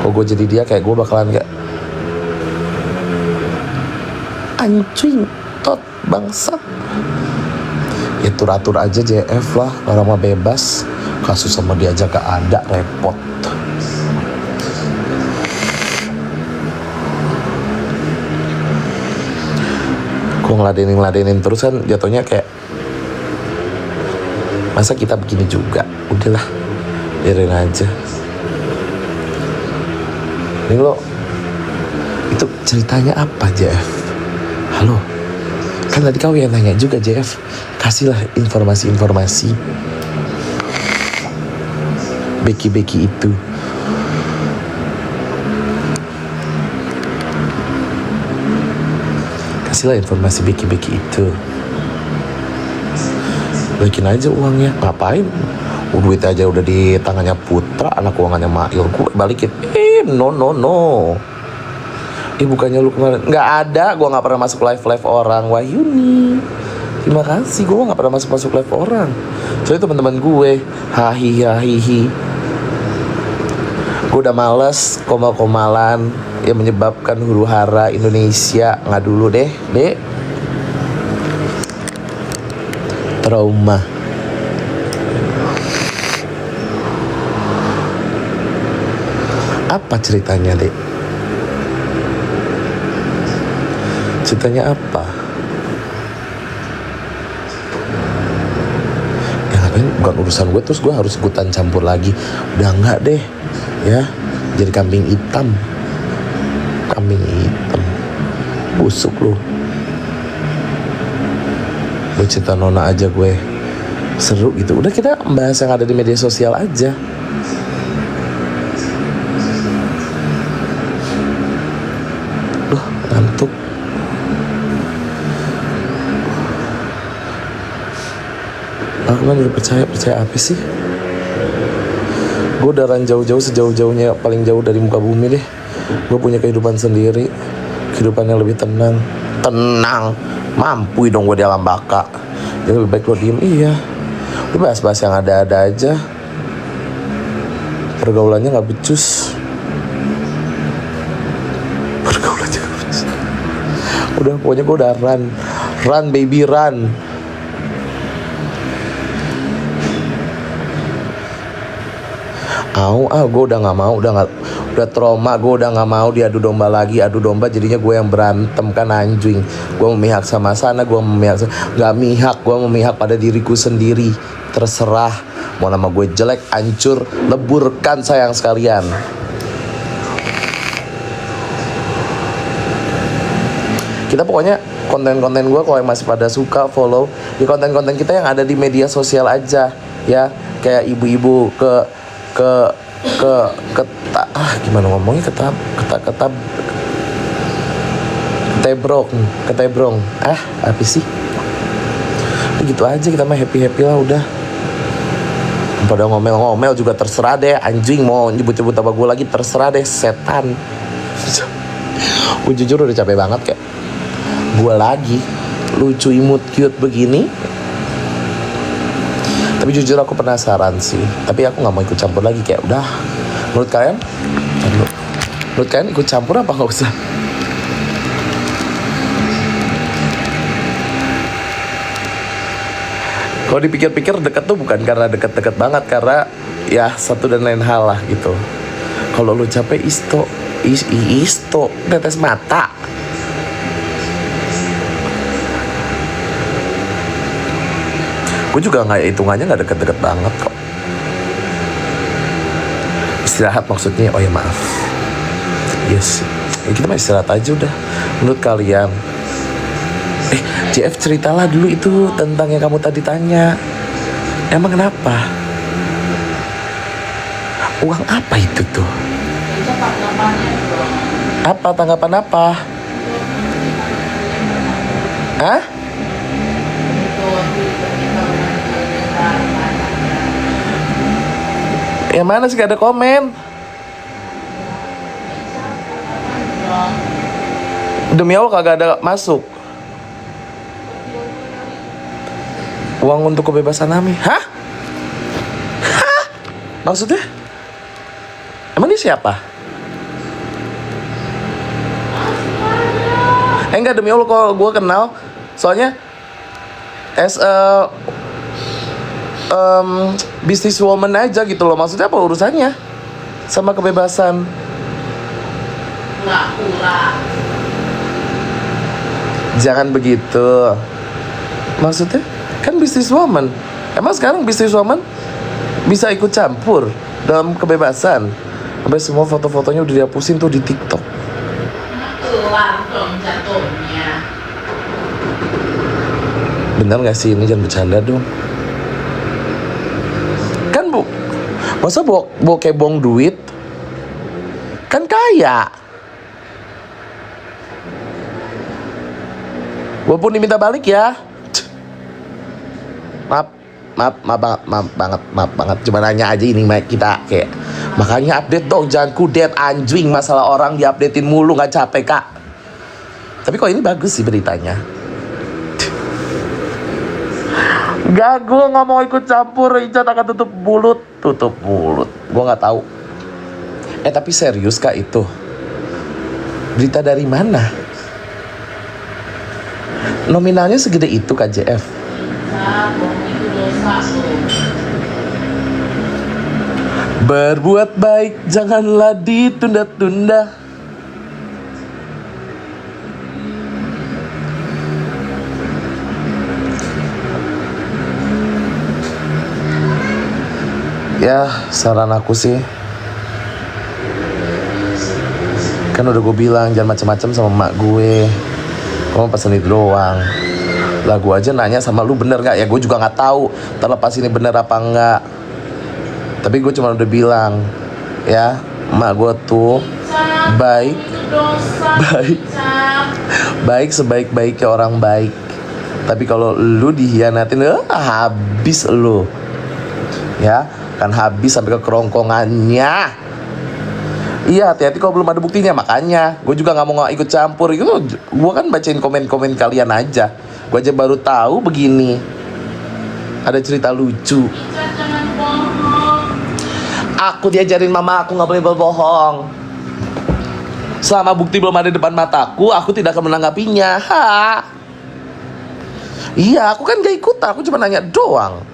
Kalau gue jadi dia, kayak gue bakalan kayak anjing, tot, bangsat. Ya atur aja JF lah, orang mah bebas. Kasus sama dia aja gak ada, repot. Gue ngeladenin terus kan jatuhnya kayak, masa kita begini juga? Udahlah, biarin aja. Ini lo, itu ceritanya apa JF? Halo, kan tadi kau yang nanya juga JF. Kasihlah informasi-informasi Becky itu. Kasihlah informasi Becky itu. Balikin aja uangnya. Ngapain? Duit aja udah di tangannya Putra, anak keuangannya Mail. Gue balikin. No. Bukannya lu kemarin nggak ada, gue nggak pernah masuk live orang. Wahyuni, terima kasih, gue nggak pernah masuk live orang. Soalnya teman-teman gue hahihi. Gue udah males komal-komalan yang menyebabkan huru hara Indonesia. Nggak dulu deh, dek. Trauma. Apa ceritanya, dek? Ceritanya apa? Ya ngapain, bukan urusan gue, terus gue harus ikutan campur lagi. Udah enggak deh, ya. Jadi kambing hitam. Busuk lu. Gue cerita Nona aja gue seru gitu. Udah, kita bahas yang ada di media sosial aja. Ngantuk. Aku kan udah percaya apa sih? Gue udah jauh-jauh, sejauh-jauhnya, paling jauh dari muka bumi deh. Gue punya kehidupan sendiri, kehidupan yang lebih tenang. Mampu dong gue di alam baka. Jadi lebih baik lo diem. Iya, lu bahas-bahas yang ada-ada aja. Pergaulannya gak becus. Udah, pokoknya gue udah run baby run. Gue udah nggak mau, udah trauma. Gue udah nggak mau diadu domba lagi. Adu domba jadinya gue yang berantem, kan anjing. Gue memihak sama sana, gue memihak nggak mihak, gue memihak pada diriku sendiri. Terserah mau nama gue jelek, hancur, leburkan sayang sekalian. Kita pokoknya konten-konten gue, kalau yang masih pada suka follow di konten-konten kita yang ada di media sosial aja, ya. Kayak ibu-ibu gimana ngomongnya, ketebrong. Apa sih? Gitu aja, kita mah happy lah udah. Pada ngomel juga terserah deh, anjing. Mau nyebut-nyebut apa gue lagi terserah deh, setan. Gue jujur udah capek banget kayak gue lagi lucu, imut, cute begini. Tapi jujur aku penasaran sih. Tapi aku gak mau ikut campur lagi. Kayak udah, menurut kalian ikut campur apa gak usah? Kalau dipikir-pikir deket tuh bukan karena deket-deket banget. Karena ya satu dan lain hal lah gitu. Kalau lu capek isto tetes mata. Gue juga hitungannya gak deket-deket banget kok. Istirahat maksudnya. Oh ya maaf. Yes, kita mah istirahat aja udah. Menurut kalian, JF ceritalah dulu itu tentang yang kamu tadi tanya. Emang kenapa? Uang apa itu tuh? Apa tanggapan apa? Hah? Yang mana sih, gak ada komen? Demi Allah kagak ada masuk. Uang untuk kebebasan Ami. Hah? Maksudnya? Emang dia siapa? Enggak, demi Allah kalau gue kenal. Soalnya as a businesswoman aja gitu loh. Maksudnya apa urusannya sama kebebasan? Jangan begitu. Maksudnya kan businesswoman. Emang sekarang businesswoman bisa ikut campur dalam kebebasan? Sampai semua foto-fotonya udah dihapusin tuh di TikTok. Bener gak sih, ini jangan bercanda dong. Kan masa bawa kebong duit? Kan kaya. Walaupun diminta balik ya. Maaf banget. Cuma nanya aja ini kita kayak. Makanya update dong, jangan kudet anjing. Masalah orang diupdatein mulu, gak capek kak. Tapi kok ini bagus sih beritanya. Gak, gue gak mau ikut campur. Icat akan tutup mulut. Gue gak tahu. Tapi serius kak itu? Berita dari mana? Nominalnya segede itu Kak JF? Berbuat baik janganlah ditunda-tunda. Ya, saran aku sih, kan udah gue bilang jangan macam-macam sama emak gue. Kamu pesen itu doang. Lah gue aja nanya sama lu bener gak? Ya gue juga gak tahu terlepas ini bener apa enggak. Tapi gue cuma udah bilang, ya emak gue tuh baik sebaik-baiknya orang baik. Tapi kalau lu dihianatin, habis lu. Ya, kan habis sampai ke kerongkongannya. Iya, hati-hati kalau belum ada buktinya. Makanya gue juga gak mau ikut campur. Itu gue kan bacain komen-komen kalian aja. Gue aja baru tahu begini. Ada cerita lucu. Aku diajarin mama aku gak boleh berbohong. Selama bukti belum ada di depan mataku, aku tidak akan menanggapinya. Iya, aku kan gak ikut. Aku cuma nanya doang.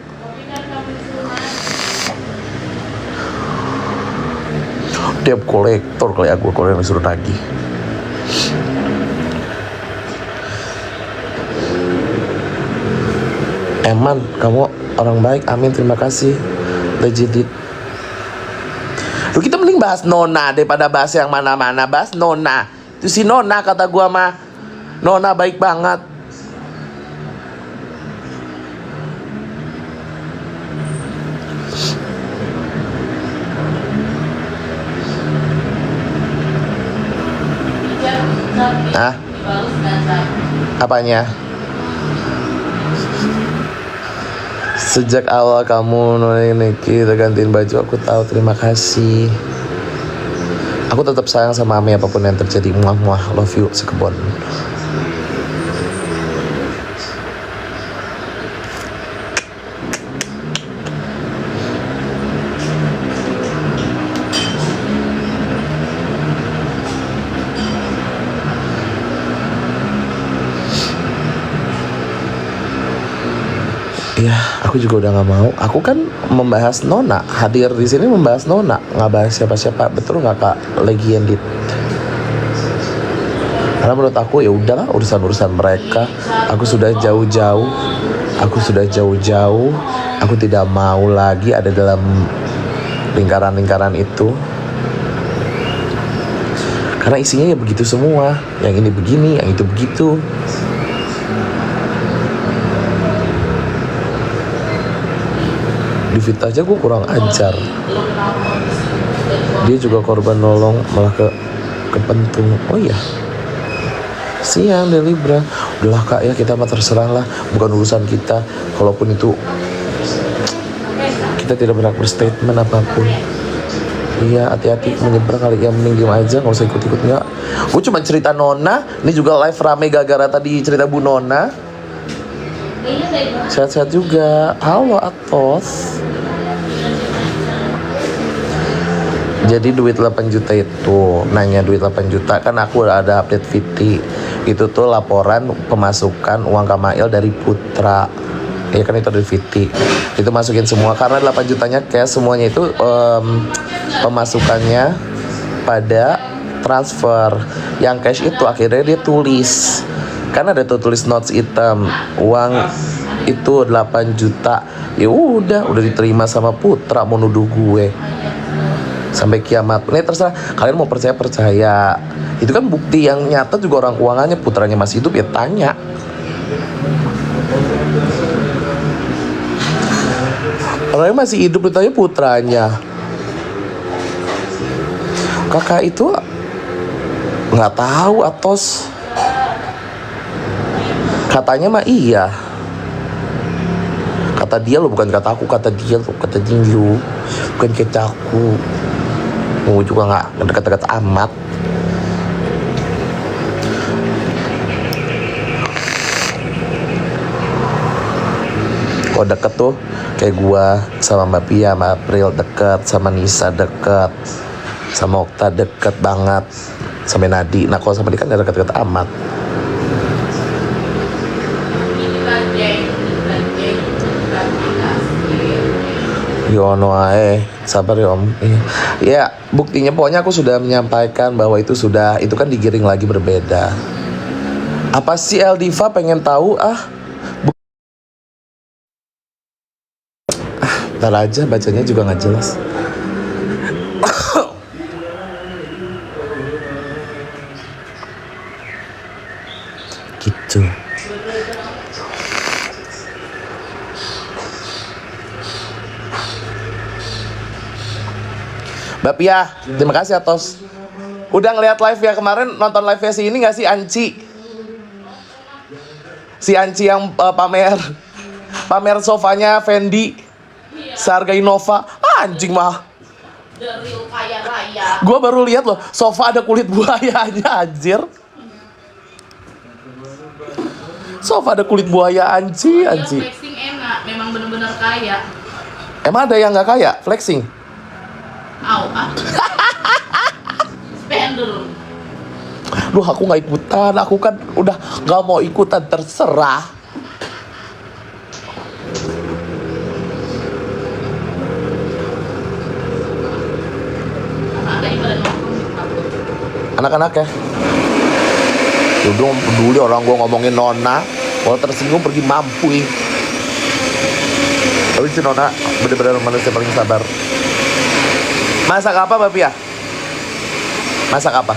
Debt kolektor kali aku kalau yang disuruh nagih. Eman, kamu orang baik. Amin, terima kasih. Legit. Lu kita mending bahas Nona daripada bahas yang mana-mana. Bahas Nona. Itu si Nona kata gua mah. Nona baik banget. Hah? Apanya? Sejak awal kamu Niki gantiin baju, aku tahu, terima kasih. Aku tetap sayang sama Ami apapun yang terjadi. Muah, love you sekebon. Ya, aku juga udah nggak mau. Aku kan membahas Nona, hadir di sini membahas Nona, nggak bahas siapa-siapa. Betul nggak Kak Legendit? Karena menurut aku ya udahlah, urusan-urusan mereka. Aku sudah jauh-jauh. Aku tidak mau lagi ada dalam lingkaran-lingkaran itu. Karena isinya ya begitu semua. Yang ini begini, yang itu begitu. Di fit aja gue kurang ajar. Dia juga korban nolong malah kepentung. Oh iya, siang dari Libra. Udahlah Kak ya, kita mah terserah lah, bukan urusan kita. Kalaupun itu kita tidak berhak berstatement apapun. Iya, hati-hati menyeberang kali ya, mending diem aja, nggak usah ikut-ikut. Nggak, gue cuma cerita Nona. Ini juga live rame gara-gara tadi cerita Bu Nona. Sehat-sehat juga. Halo Atos. Jadi duit 8 juta itu, nanya duit 8 juta kan aku udah ada update VT. Itu tuh laporan pemasukan uang Kamail dari Putra. Ya kan itu dari VT. Itu masukin semua karena 8 jutanya cash semuanya itu pemasukannya pada transfer. Yang cash itu akhirnya dia tulis. Kan ada tuh tulis notes hitam, uang itu 8 juta. Ya udah diterima sama Putra, mau nuduh gue sampai kiamat. Ini terserah kalian mau percaya. Itu kan bukti yang nyata juga orang keuangannya. Putranya masih hidup ya tanya. Orangnya masih hidup ditanya putranya. Kakak itu nggak tahu Atos. Katanya mah iya. Kata dia lo, bukan kata aku, kata dia lo, kata Jinju, bukan kata aku. Mau juga nggak dekat-dekat amat. Kok deket tuh kayak gua sama Mbak Pia, sama April deket, sama Nisa deket, sama Okta deket banget, sampai Nadi. Nah kalau sama dia kan deket-deket amat. Yono ae, sabar ya Om. Ya, buktinya pokoknya aku sudah menyampaikan bahwa itu kan digiring lagi berbeda. Apa sih Eldiva pengen tahu? Ntar aja bacanya juga nggak jelas. Gitu. Mbak Pia, terima kasih Atos. Udah ngeliat live ya kemarin, nonton live-nya si ini gak sih Anci? Si Anci yang pamer sofanya Fendi seharga Innova. Anjing mah. Gue baru lihat loh, sofa ada kulit buayanya anjir. Sofa ada kulit buaya anjing. Flexing enak, memang bener-bener kaya. Emang ada yang gak kaya flexing? Spender. Duh aku gak ikutan, aku kan udah gak mau ikutan, terserah. Anak-anak ya udah peduli orang gue ngomongin Nona. Kalau tersinggung pergi mampu. Tapi si Nona bener-bener manusia paling sabar. Masak apa Mbak Pia? Masak apa?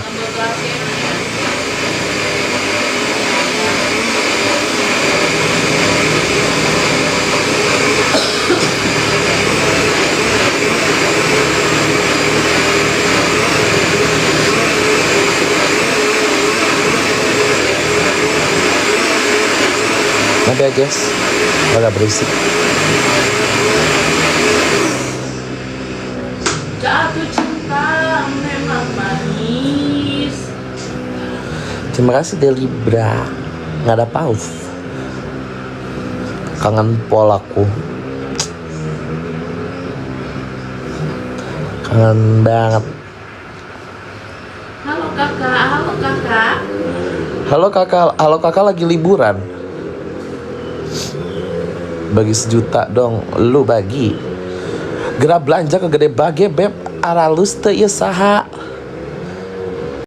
Nanti aja guys, agak berisik. Jatuh cinta memang manis. Terima kasih Delibra. Nggak ada pause. Kangen pol aku. Kangen banget. Halo kakak, halo kakak. Halo kakak lagi liburan. Bagi 1 juta dong, lu bagi. Gerak belanja ke gede bage beb, aralus teu ieu saha.